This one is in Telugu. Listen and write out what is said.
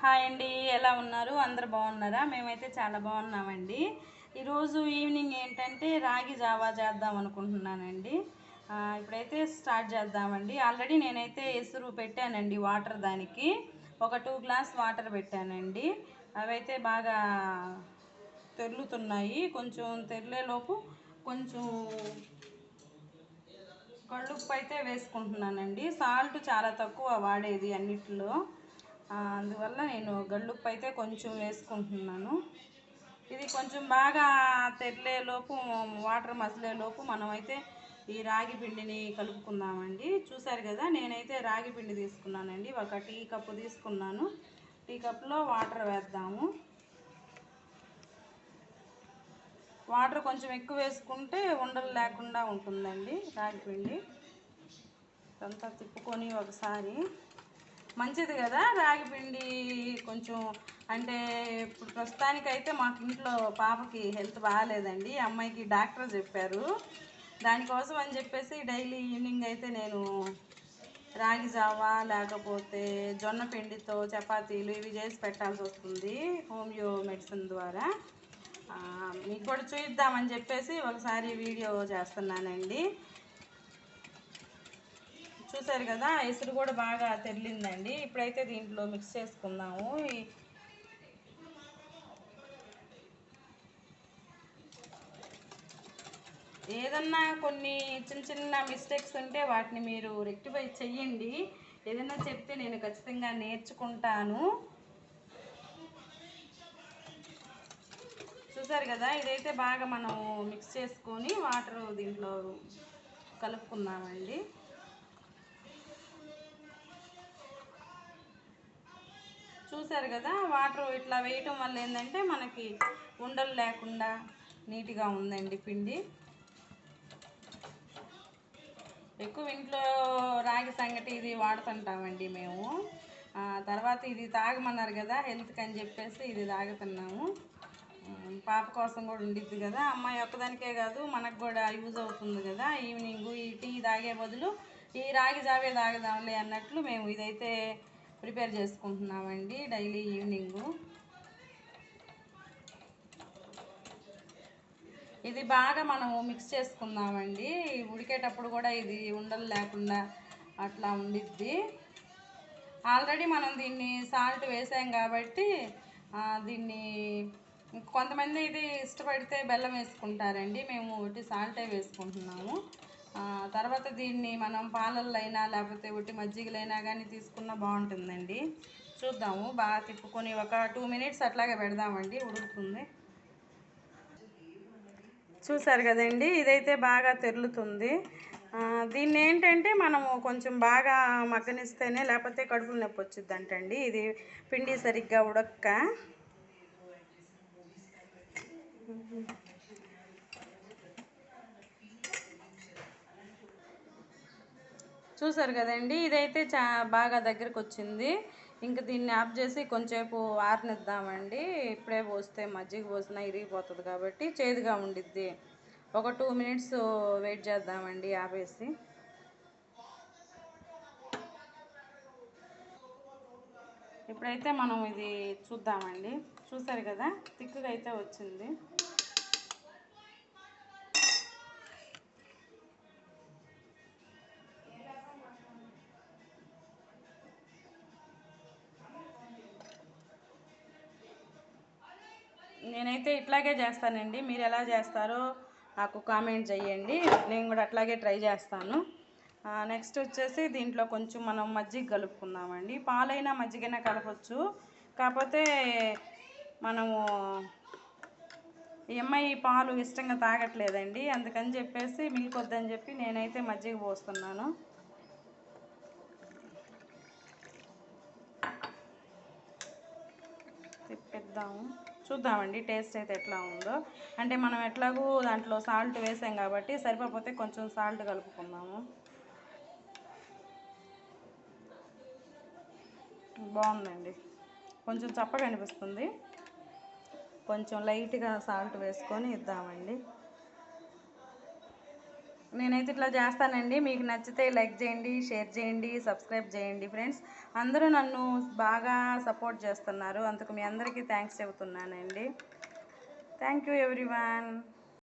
హాయ్ అండి, ఎలా ఉన్నారు? అందరు బాగున్నారా? మేమైతే చాలా బాగున్నామండి. ఈరోజు ఈవినింగ్ ఏంటంటే రాగి జావా చేద్దాం అనుకుంటున్నానండి. ఇప్పుడైతే స్టార్ట్ చేద్దామండి. ఆల్రెడీ నేనైతే ఎసురు పెట్టానండి, వాటర్ దానికి ఒక 2 గ్లాస్ వాటర్ పెట్టానండి. అవైతే బాగా తెరులుతున్నాయి. కొంచెం తెరిలేలోపు కొంచెం కళ్ళుప్పు అయితే వేసుకుంటున్నానండి. సాల్ట్ చాలా తక్కువ వాడేది అన్నిటిలో, అందువల్ల నేను గళ్ళుప్పు అయితే కొంచెం వేసుకుంటున్నాను. ఇది కొంచెం బాగా తెరిలేలోపు, వాటర్ మసిలేలోపు మనమైతే ఈ రాగి పిండిని కలుపుకుందామండి. చూసారు కదా, నేనైతే రాగి పిండి తీసుకున్నానండి. ఒక టీ కప్పు తీసుకున్నాను. టీ కప్లో వాటర్ వేద్దాము. వాటర్ కొంచెం ఎక్కువ వేసుకుంటే ఉండలు లేకుండా ఉంటుందండి రాగి పిండి. అంతా తిప్పుకొని ఒకసారి, మంచిది కదా రాగి పిండి. కొంచెం అంటే ఇప్పుడు ప్రస్తుతానికైతే మాకు ఇంట్లో పాపకి హెల్త్ బాగాలేదండి. అమ్మాయికి డాక్టర్ చెప్పారు. దానికోసం అని చెప్పేసి డైలీ ఈవినింగ్ అయితే నేను రాగి జావా లేకపోతే జొన్న పిండితో చపాతీలు ఇవి చేసి పెట్టాల్సి వస్తుంది హోమియో మెడిసిన్ ద్వారా. మీకు కూడా చూద్దామని చెప్పేసి ఒకసారి వీడియో చేస్తున్నానండి. చూసారు కదా, ఎసురు కూడా బాగా తెరిలిందండి. ఇప్పుడైతే దీంట్లో మిక్స్ చేసుకుందాము. ఏదన్నా కొన్ని చిన్న చిన్న మిస్టేక్స్ ఉంటే వాటిని మీరు రెక్టిఫై చెయ్యండి. ఏదైనా చెప్తే నేను ఖచ్చితంగా నేర్చుకుంటాను. చూసారు కదా, ఇదైతే బాగా మనం మిక్స్ చేసుకొని వాటర్ దీంట్లో కలుపుకుందామండి. చూసారు కదా, వాటర్ ఇట్లా వేయటం వల్ల ఏంటంటే మనకి ఉండలు లేకుండా నీట్గా ఉందండి పిండి. ఎక్కువ ఇంట్లో రాగి సంగటి ఇది వాడుతుంటామండి మేము. తర్వాత ఇది తాగమన్నారు కదా హెల్త్కి అని చెప్పేసి ఇది తాగుతున్నాము. పాప కోసం కూడా ఉండిద్ది కదా, అమ్మాయి ఒక్కదానికే కాదు మనకు కూడా యూజ్ అవుతుంది కదా. ఈవినింగ్ ఈ టీ తాగే బదులు ఈ రాగి జావే తాగదాంలే అన్నట్లు మేము ఇదైతే ప్రిపేర్ చేసుకుంటున్నామండి డైలీ ఈవినింగు. ఇది బాగా మనము మిక్స్ చేసుకుందామండి. ఉడికేటప్పుడు కూడా ఇది ఉండలు లేకుండా అట్లా ఉండిద్ది. ఆల్రెడీ మనం దీన్ని సాల్ట్ వేసాం కాబట్టి దీన్ని కొంతమంది ఇది ఇష్టపడితే బెల్లం వేసుకుంటారండి. మేము ఒకటి సాల్టే వేసుకుంటున్నాము. తర్వాత దీన్ని మనం పాలల్లో అయినా లేకపోతే ఒకటి మజ్జిగలైనా కానీ తీసుకున్నా బాగుంటుందండి. చూద్దాము, బాగా తిప్పుకొని ఒక 2 మినిట్స్ అట్లాగే పెడదామండి, ఉడుకుతుంది. చూసారు కదండి, ఇదైతే బాగా తెరులుతుంది. దీన్ని ఏంటంటే మనము కొంచెం బాగా మగ్గనిస్తేనే, లేకపోతే కడుపులు నొప్పి వచ్చిందంటండి ఇది పిండి సరిగ్గా ఉడక్క. చూసారు కదండి, ఇదైతే బాగా దగ్గరకు వచ్చింది. ఇంక దీన్ని ఆఫ్ చేసి కొంచెంసేపు ఆరనిద్దామండి. ఇప్పుడే పోస్తే మజ్జిగ పోసినా ఇరిగిపోతుంది కాబట్టి చేదుగా ఉండిద్ది. ఒక 2 మినిట్స్ వెయిట్ చేద్దామండి ఆపేసి. ఇప్పుడైతే మనం ఇది చూద్దామండి. చూసారు కదా, తిక్కుగా అయితే వచ్చింది. నేనైతే ఇట్లాగే చేస్తానండి. మీరు ఎలా చేస్తారో నాకు కామెంట్ చేయండి. నేను కూడా అట్లాగే ట్రై చేస్తాను. నెక్స్ట్ వచ్చేసి దీంట్లో కొంచెం మనం మజ్జిగ కలుపుకుందామండి. పాలైనా మజ్జిగైనా కలపచ్చు. కాకపోతే మనము ఈ అమ్మాయి పాలు ఇష్టంగా తాగట్లేదండి, అందుకని చెప్పేసి మిల్క్ వద్దని చెప్పి నేనైతే మజ్జిగ పోస్తున్నాను. తిప్పేద్దాము, చూద్దామండి టేస్ట్ అయితే ఎట్లా ఉందో. అంటే మనం ఎట్లాగూ దాంట్లో సాల్ట్ వేసాం కాబట్టి సరిపోతే కొంచెం సాల్ట్ కలుపుకుందాము. బాగుందండి, కొంచెం చప్పగా అనిపిస్తుంది. కొంచెం లైట్గా సాల్ట్ వేసుకొని ఇద్దామండి. నేనైతే ఇట్లా చేస్తానండి. మీకు నచ్చితే లైక్ చేయండి, షేర్ చేయండి, సబ్స్క్రైబ్ చేయండి ఫ్రెండ్స్. అందరూ నన్ను బాగా సపోర్ట్ చేస్తున్నారు, అందుకు మీ అందరికీ థ్యాంక్స్ చెబుతున్నానండి. Thank you everyone.